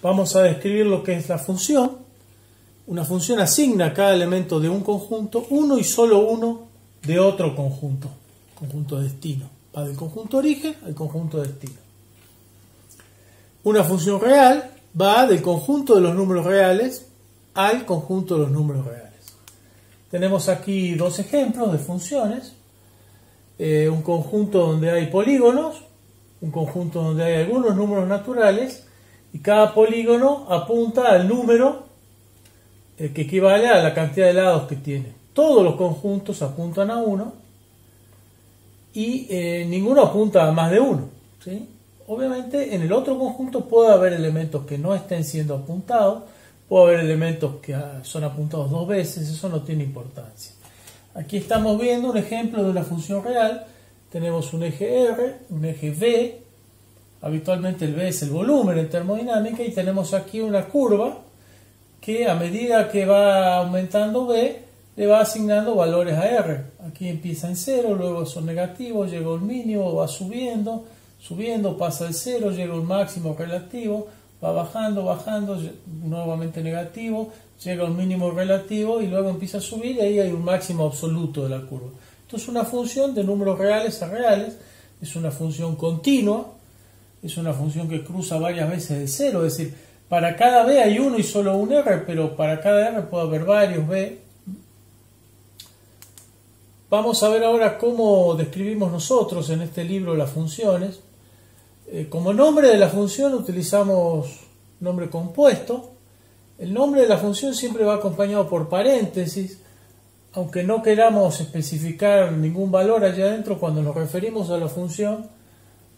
vamos a describir lo que es la función. Una función asigna a cada elemento de un conjunto uno y solo uno de otro conjunto destino. Va del conjunto origen al conjunto destino. Una función real va del conjunto de los números reales al conjunto de los números reales. Tenemos aquí dos ejemplos de funciones. Un conjunto donde hay polígonos, un conjunto donde hay algunos números naturales, y cada polígono apunta al número que equivale a la cantidad de lados que tiene. Todos los conjuntos apuntan a 1 y ninguno apunta a más de 1, ¿sí? Obviamente en el otro conjunto puede haber elementos que no estén siendo apuntados, puede haber elementos que son apuntados dos veces, eso no tiene importancia. Aquí estamos viendo un ejemplo de una función real. Tenemos un eje R, un eje V, habitualmente el V es el volumen en termodinámica, y tenemos aquí una curva que a medida que va aumentando V, le va asignando valores a R. Aquí empieza en 0, luego son negativos, llega a un mínimo, va subiendo, pasa el 0, llega a un máximo relativo, va bajando, nuevamente negativo, llega a un mínimo relativo y luego empieza a subir, y ahí hay un máximo absoluto de la curva. Esto es una función de números reales a reales, es una función continua, es una función que cruza varias veces el 0, es decir, para cada B hay uno y solo un R, pero para cada R puede haber varios B. Vamos a ver ahora cómo describimos nosotros en este libro las funciones. Como nombre de la función utilizamos nombre compuesto. El nombre de la función siempre va acompañado por paréntesis, aunque no queramos especificar ningún valor allá adentro. Cuando nos referimos a la función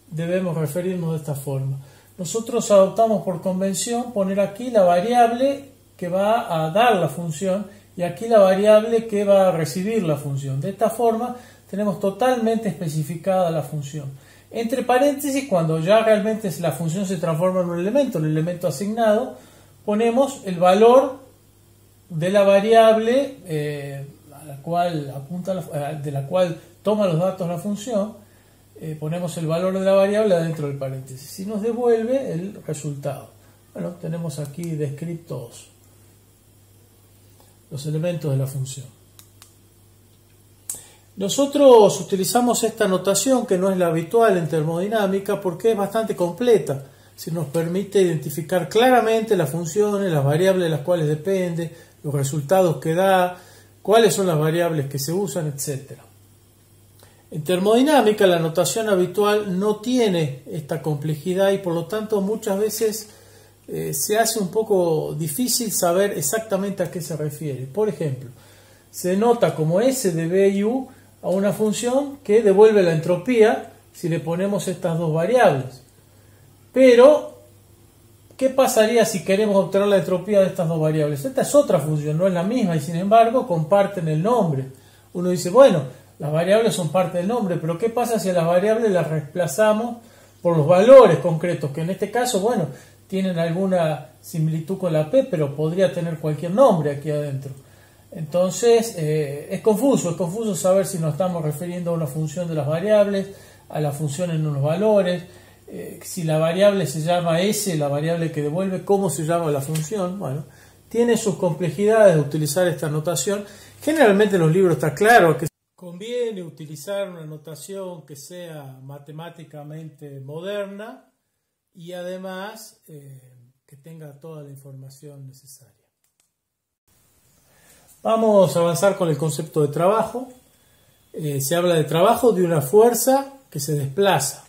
debemos referirnos de esta forma. Nosotros adoptamos por convención poner aquí la variable que va a dar la función y aquí la variable que va a recibir la función. De esta forma tenemos totalmente especificada la función. Entre paréntesis, cuando ya realmente la función se transforma en un elemento, el elemento asignado, ponemos el valor de la variable a la cual apunta de la cual toma los datos la función. Ponemos el valor de la variable dentro del paréntesis y nos devuelve el resultado. Bueno, tenemos aquí descritos los elementos de la función. Nosotros utilizamos esta notación, que no es la habitual en termodinámica, porque es bastante completa. Si nos permite identificar claramente las funciones, las variables de las cuales depende, los resultados que da, cuáles son las variables que se usan, etc. En termodinámica la notación habitual no tiene esta complejidad y por lo tanto muchas veces se hace un poco difícil saber exactamente a qué se refiere. Por ejemplo, se nota como S de B y U a una función que devuelve la entropía si le ponemos estas dos variables. Pero, ¿qué pasaría si queremos obtener la entropía de estas dos variables? Esta es otra función, no es la misma, y sin embargo comparten el nombre. Uno dice, bueno, las variables son parte del nombre, pero ¿qué pasa si a las variables las reemplazamos por los valores concretos? Que en este caso, bueno, tienen alguna similitud con la P, pero podría tener cualquier nombre aquí adentro. Entonces, es confuso saber si nos estamos refiriendo a una función de las variables, a la función en unos valores, si la variable se llama S, la variable que devuelve, cómo se llama la función. Bueno, tiene sus complejidades de utilizar esta notación. Generalmente en los libros está claro que conviene utilizar una notación que sea matemáticamente moderna y además que tenga toda la información necesaria. Vamos a avanzar con el concepto de trabajo. Se habla de trabajo de una fuerza que se desplaza.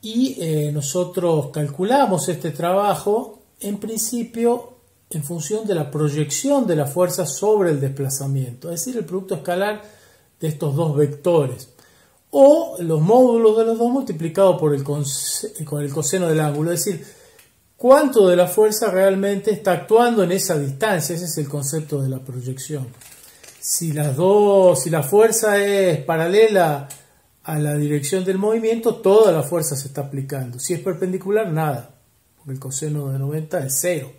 Y nosotros calculamos este trabajo en principio en función de la proyección de la fuerza sobre el desplazamiento, es decir, el producto escalar de estos dos vectores, o los módulos de los dos multiplicado por el coseno del ángulo, es decir, cuánto de la fuerza realmente está actuando en esa distancia. Ese es el concepto de la proyección. Si la fuerza es paralela a la dirección del movimiento, toda la fuerza se está aplicando. Si es perpendicular, nada, porque el coseno de 90 es 0.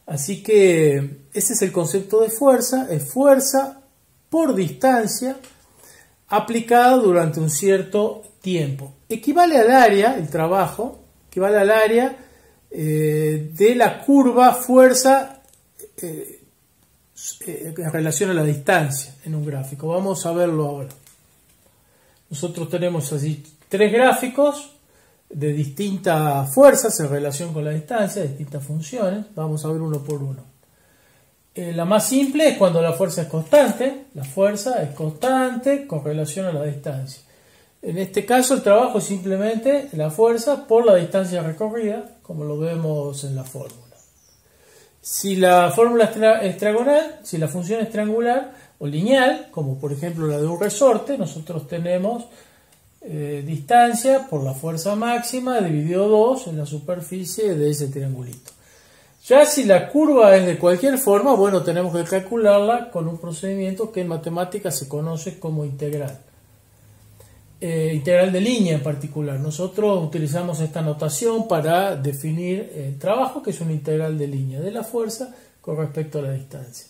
Así que ese es el concepto de fuerza, es fuerza por distancia aplicada durante un cierto tiempo. Equivale al área, el trabajo, equivale al área de la curva fuerza en relación a la distancia en un gráfico. Vamos a verlo ahora. Nosotros tenemos así 3 gráficos de distintas fuerzas en relación con la distancia, distintas funciones. Vamos a ver uno por uno. La más simple es cuando la fuerza es constante. La fuerza es constante con relación a la distancia. En este caso el trabajo es simplemente la fuerza por la distancia recorrida, como lo vemos en la fórmula. Si la fórmula es triangular, si la función es triangular o lineal, como por ejemplo la de un resorte, nosotros tenemos distancia por la fuerza máxima dividido 2 en la superficie de ese triangulito. Ya si la curva es de cualquier forma, bueno, tenemos que calcularla con un procedimiento que en matemáticas se conoce como integral. Integral de línea en particular. Nosotros utilizamos esta notación para definir el trabajo, que es una integral de línea de la fuerza con respecto a la distancia.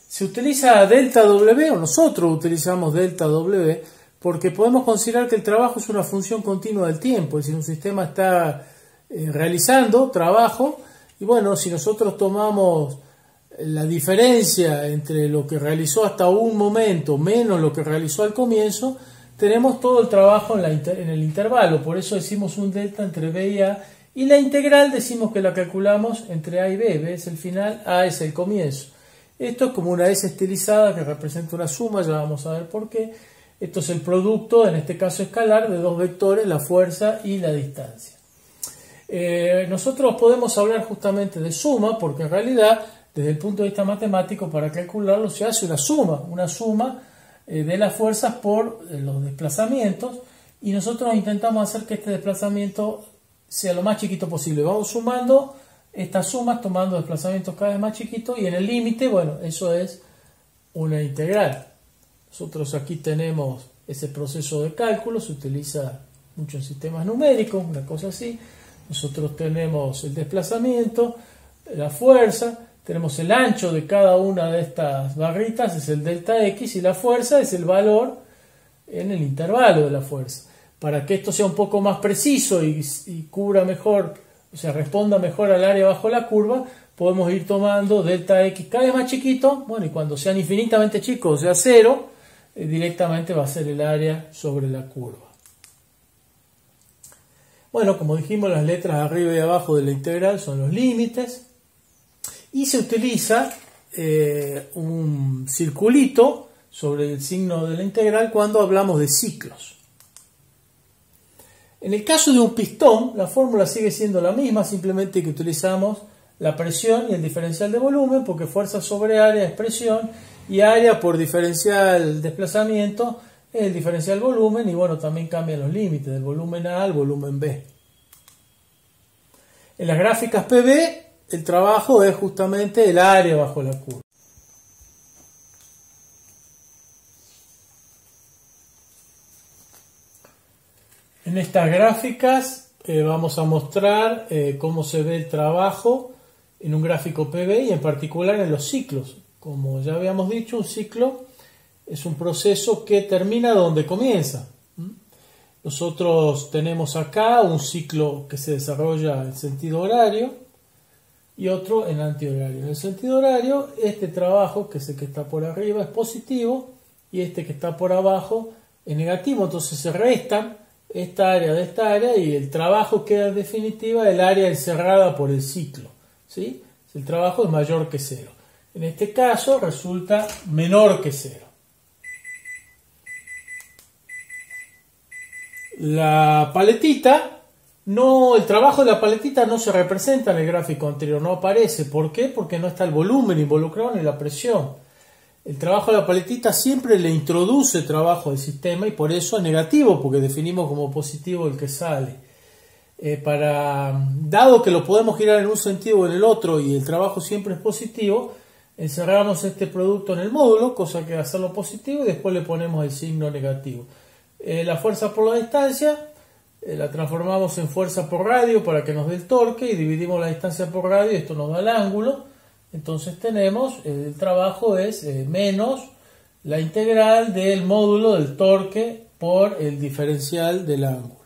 Se utiliza delta W, o nosotros utilizamos delta W, porque podemos considerar que el trabajo es una función continua del tiempo, es decir, un sistema está realizando trabajo, y bueno, si nosotros tomamos la diferencia entre lo que realizó hasta un momento menos lo que realizó al comienzo, tenemos todo el trabajo en el intervalo. Por eso decimos un delta entre B y A, y la integral decimos que la calculamos entre A y B. B es el final, A es el comienzo. Esto es como una S estilizada que representa una suma, ya vamos a ver por qué. Esto es el producto, en este caso escalar, de 2 vectores, la fuerza y la distancia. Nosotros podemos hablar justamente de suma, porque en realidad, desde el punto de vista matemático, para calcularlo se hace una suma de las fuerzas por los desplazamientos, y nosotros intentamos hacer que este desplazamiento sea lo más chiquito posible. Vamos sumando estas sumas, tomando desplazamientos cada vez más chiquitos, y en el límite, bueno, eso es una integral. Nosotros aquí tenemos ese proceso de cálculo, se utiliza mucho en sistemas numéricos, una cosa así. Nosotros tenemos el desplazamiento, la fuerza, tenemos el ancho de cada una de estas barritas, es el delta X, y la fuerza es el valor en el intervalo de la fuerza. Para que esto sea un poco más preciso y cubra mejor, o sea, responda mejor al área bajo la curva, podemos ir tomando delta X cada vez más chiquito, bueno, y cuando sean infinitamente chicos, o sea 0, directamente va a ser el área sobre la curva. Bueno, como dijimos, las letras arriba y abajo de la integral son los límites, y se utiliza un circulito sobre el signo de la integral cuando hablamos de ciclos. En el caso de un pistón, la fórmula sigue siendo la misma, simplemente que utilizamos la presión y el diferencial de volumen, porque fuerza sobre área es presión, y área por diferencial desplazamiento es el diferencial volumen, y bueno, también cambian los límites del volumen A al volumen B. En las gráficas PB, el trabajo es justamente el área bajo la curva. En estas gráficas vamos a mostrar cómo se ve el trabajo en un gráfico PB y en particular en los ciclos. Como ya habíamos dicho, un ciclo es un proceso que termina donde comienza. Nosotros tenemos acá un ciclo que se desarrolla en sentido horario y otro en antihorario. En el sentido horario, este trabajo, que es el que está por arriba, es positivo, y este que está por abajo es negativo. Entonces se restan esta área de esta área y el trabajo queda en definitiva el área encerrada por el ciclo, ¿sí? El trabajo es mayor que 0. En este caso resulta menor que 0. La paletita, el trabajo de la paletita no se representa en el gráfico anterior, no aparece. ¿Por qué? Porque no está el volumen involucrado ni la presión. El trabajo de la paletita siempre le introduce trabajo al sistema y por eso es negativo, porque definimos como positivo el que sale. Dado que lo podemos girar en un sentido o en el otro y el trabajo siempre es positivo, encerramos este producto en el módulo, cosa que va a hacerlo positivo, y después le ponemos el signo negativo. La fuerza por la distancia la transformamos en fuerza por radio para que nos dé el torque, y dividimos la distancia por radio y esto nos da el ángulo. Entonces tenemos, el trabajo es menos la integral del módulo del torque por el diferencial del ángulo.